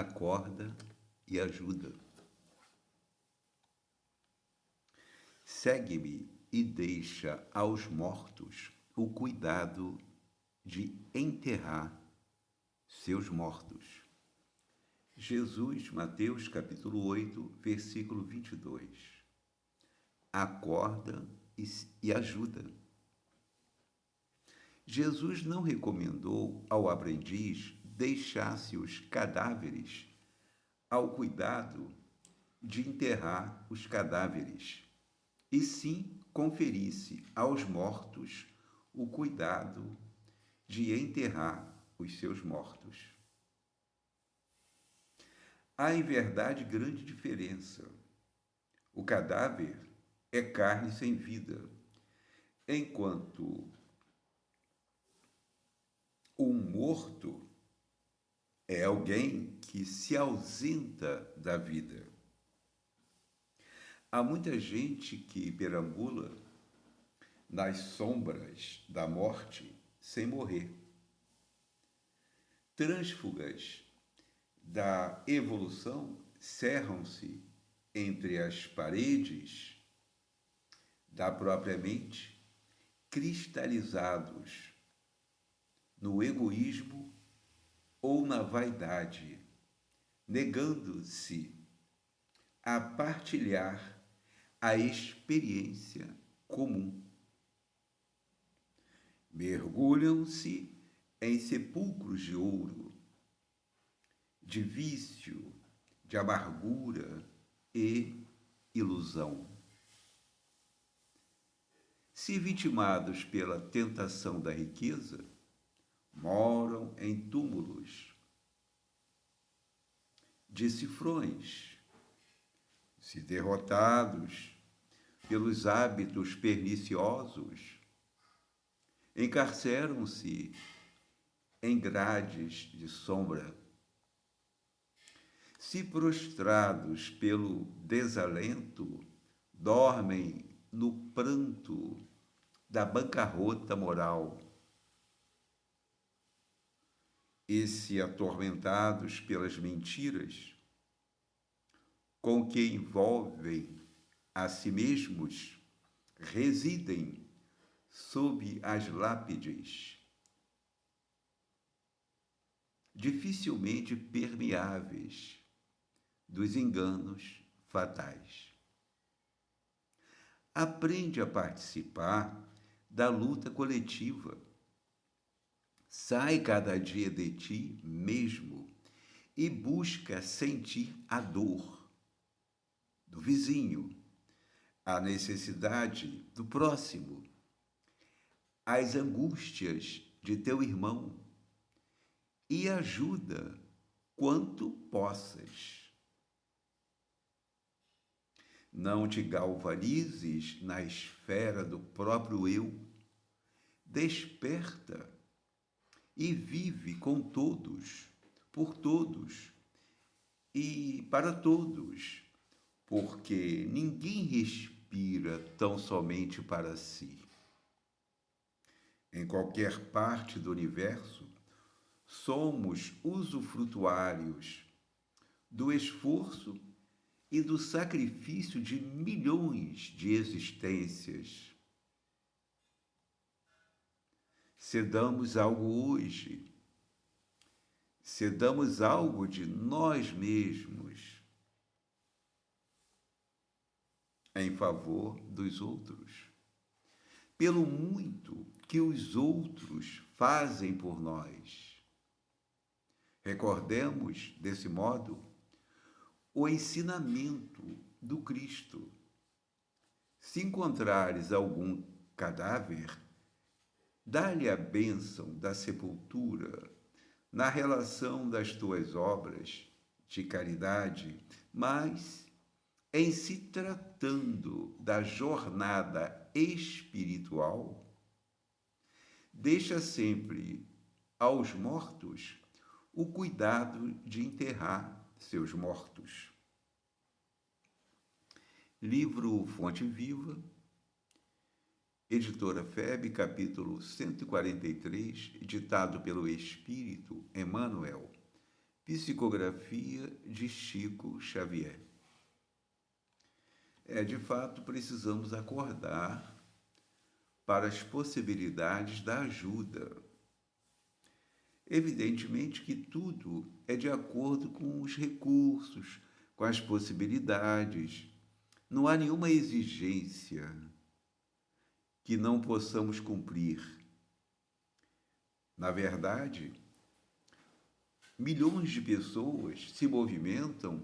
acorda e ajuda. Segue-me e deixa aos mortos o cuidado de enterrar seus mortos. Jesus, Mateus capítulo 8, versículo 22. Acorda e ajuda. Jesus não recomendou ao aprendiz deixasse os cadáveres ao cuidado de enterrar os cadáveres, e sim conferisse aos mortos o cuidado de enterrar os seus mortos. Há, em verdade, grande diferença. O cadáver é carne sem vida, enquanto o morto é alguém que se ausenta da vida. Há muita gente que perambula nas sombras da morte sem morrer. Trânsfugas da evolução cerram-se entre as paredes da própria mente, cristalizados no egoísmo ou na vaidade, negando-se a partilhar a experiência comum. Mergulham-se em sepulcros de ouro, de vício, de amargura e ilusão. Se vitimados pela tentação da riqueza, moram em túmulos de cifrões. Se derrotados pelos hábitos perniciosos, encarceram-se em grades de sombra. Se prostrados pelo desalento, dormem no pranto da bancarrota moral. E se atormentados pelas mentiras, com que envolvem a si mesmos, residem sob as lápides, dificilmente permeáveis dos enganos fatais. Aprende a participar da luta coletiva. Sai cada dia de ti mesmo e busca sentir a dor do vizinho, a necessidade do próximo, as angústias de teu irmão e ajuda quanto possas. Não te galvanizes na esfera do próprio eu. Desperta e vive com todos, por todos e para todos, porque ninguém respira tão somente para si. Em qualquer parte do universo, somos usufrutuários do esforço e do sacrifício de milhões de existências. Cedamos algo hoje, cedamos algo de nós mesmos em favor dos outros, pelo muito que os outros fazem por nós. Recordemos, desse modo, o ensinamento do Cristo. Se encontrares algum cadáver, dá-lhe a bênção da sepultura na relação das tuas obras de caridade, mas, em se tratando da jornada espiritual, deixa sempre aos mortos o cuidado de enterrar seus mortos. Livro Fonte Viva, Editora FEB, capítulo 143, ditado pelo Espírito Emmanuel, Psicografia de Chico Xavier. De fato, precisamos acordar para as possibilidades da ajuda. Evidentemente que tudo é de acordo com os recursos, com as possibilidades. Não há nenhuma exigência que não possamos cumprir. Na verdade, milhões de pessoas se movimentam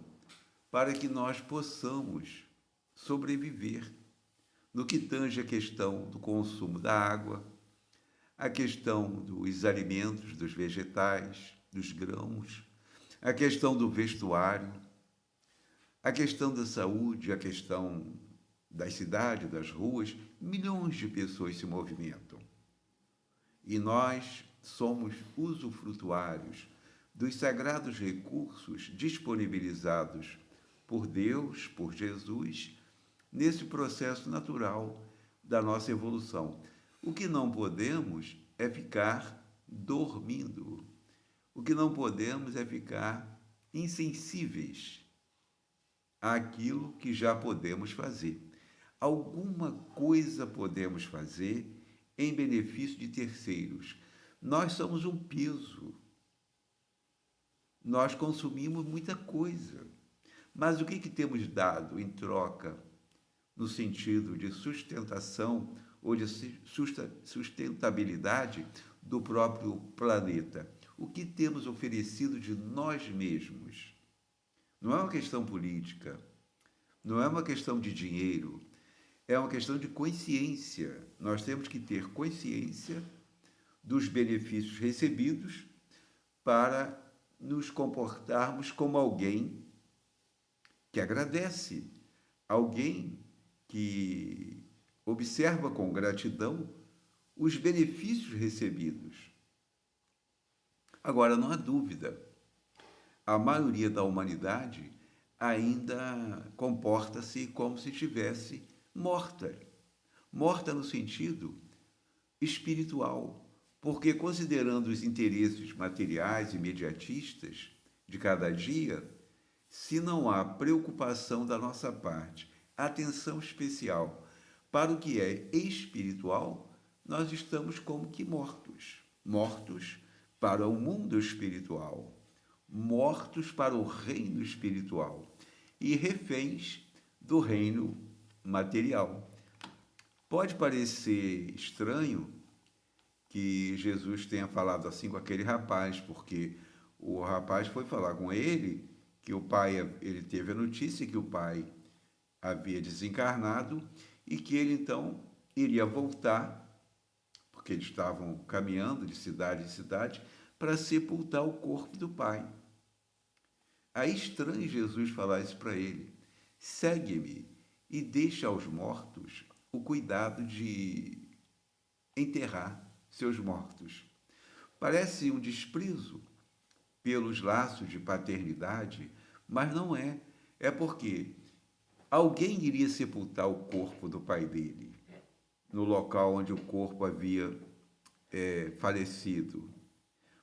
para que nós possamos sobreviver no que tange a questão do consumo da água, a questão dos alimentos, dos vegetais, dos grãos, a questão do vestuário, a questão da saúde, a questão das cidades, das ruas. Milhões de pessoas se movimentam. E nós somos usufrutuários dos sagrados recursos disponibilizados por Deus, por Jesus, nesse processo natural da nossa evolução. O que não podemos é ficar dormindo. O que não podemos é ficar insensíveis àquilo que já podemos fazer. Alguma coisa podemos fazer em benefício de terceiros. Nós somos um peso. Nós consumimos muita coisa. Mas o que temos dado em troca, no sentido de sustentação ou de sustentabilidade do próprio planeta? O que temos oferecido de nós mesmos? Não é uma questão política, não é uma questão de dinheiro, é uma questão de consciência. Nós temos que ter consciência dos benefícios recebidos para nos comportarmos como alguém que agradece, alguém que observa com gratidão os benefícios recebidos. Agora, não há dúvida, a maioria da humanidade ainda comporta-se como se estivesse morta. Morta no sentido espiritual, porque considerando os interesses materiais e imediatistas de cada dia, se não há preocupação da nossa parte, atenção especial para o que é espiritual, nós estamos como que mortos. Mortos para o mundo espiritual, mortos para o reino espiritual e reféns do reino material. Pode parecer estranho que Jesus tenha falado assim com aquele rapaz, porque o rapaz foi falar com ele que o pai, ele teve a notícia que o pai havia desencarnado e que ele então iria voltar, porque eles estavam caminhando de cidade em cidade, para sepultar o corpo do pai. Aí estranho Jesus falar isso para ele: segue-me e deixa aos mortos o cuidado de enterrar seus mortos. Parece um desprezo pelos laços de paternidade, mas não é. É porque alguém iria sepultar o corpo do pai dele no local onde o corpo havia falecido.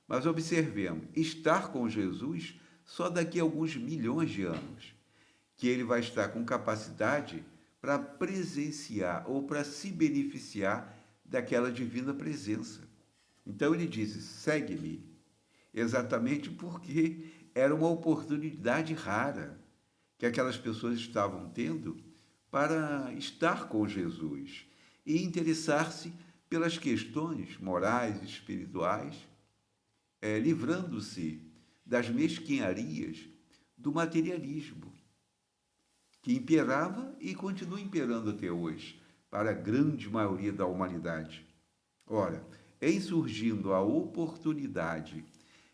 Mas observemos, estar com Jesus só daqui a alguns milhões de anos, que ele vai estar com capacidade para presenciar ou para se beneficiar daquela divina presença. Então ele disse: segue-me, exatamente porque era uma oportunidade rara que aquelas pessoas estavam tendo para estar com Jesus e interessar-se pelas questões morais e espirituais, livrando-se das mesquinharias do materialismo, que imperava e continua imperando até hoje, para a grande maioria da humanidade. Ora, em surgindo a oportunidade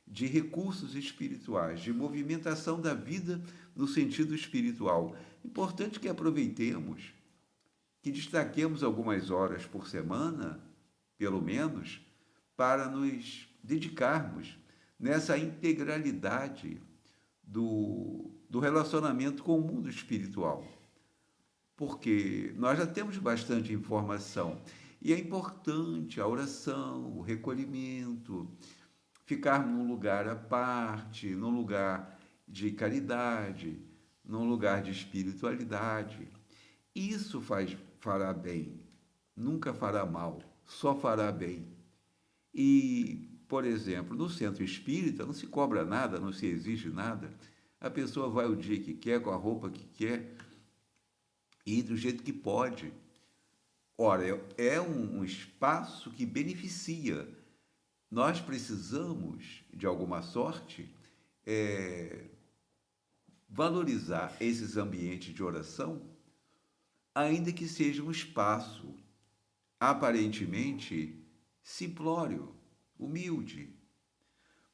de recursos espirituais, de movimentação da vida no sentido espiritual, importante que aproveitemos, que destaquemos algumas horas por semana, pelo menos, para nos dedicarmos nessa integralidade do relacionamento com o mundo espiritual. Porque nós já temos bastante informação e é importante a oração, o recolhimento, ficar num lugar à parte, num lugar de caridade, num lugar de espiritualidade. Isso fará bem, nunca fará mal, só fará bem. E, por exemplo, no centro espírita não se cobra nada, não se exige nada. A pessoa vai o dia que quer, com a roupa que quer e do jeito que pode. Ora, é um espaço que beneficia. Nós precisamos, de alguma sorte, é, valorizar esses ambientes de oração, ainda que seja um espaço aparentemente simplório, humilde,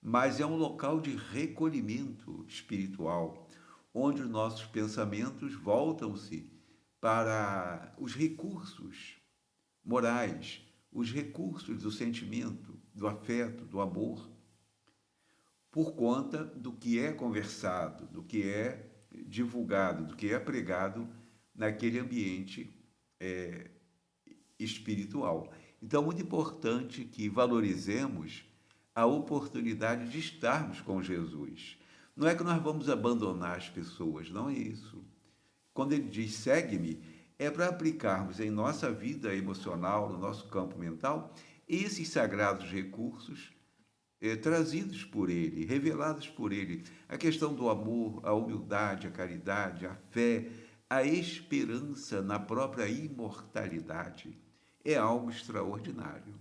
mas é um local de recolhimento espiritual, onde os nossos pensamentos voltam-se para os recursos morais, os recursos do sentimento, do afeto, do amor, por conta do que é conversado, do que é divulgado, do que é pregado naquele ambiente espiritual. Então, é muito importante que valorizemos a oportunidade de estarmos com Jesus. Não é que nós vamos abandonar as pessoas, não é isso. Quando ele diz segue-me, é para aplicarmos em nossa vida emocional, no nosso campo mental, esses sagrados recursos trazidos por ele, revelados por ele. A questão do amor, a humildade, a caridade, a fé, a esperança na própria imortalidade é algo extraordinário.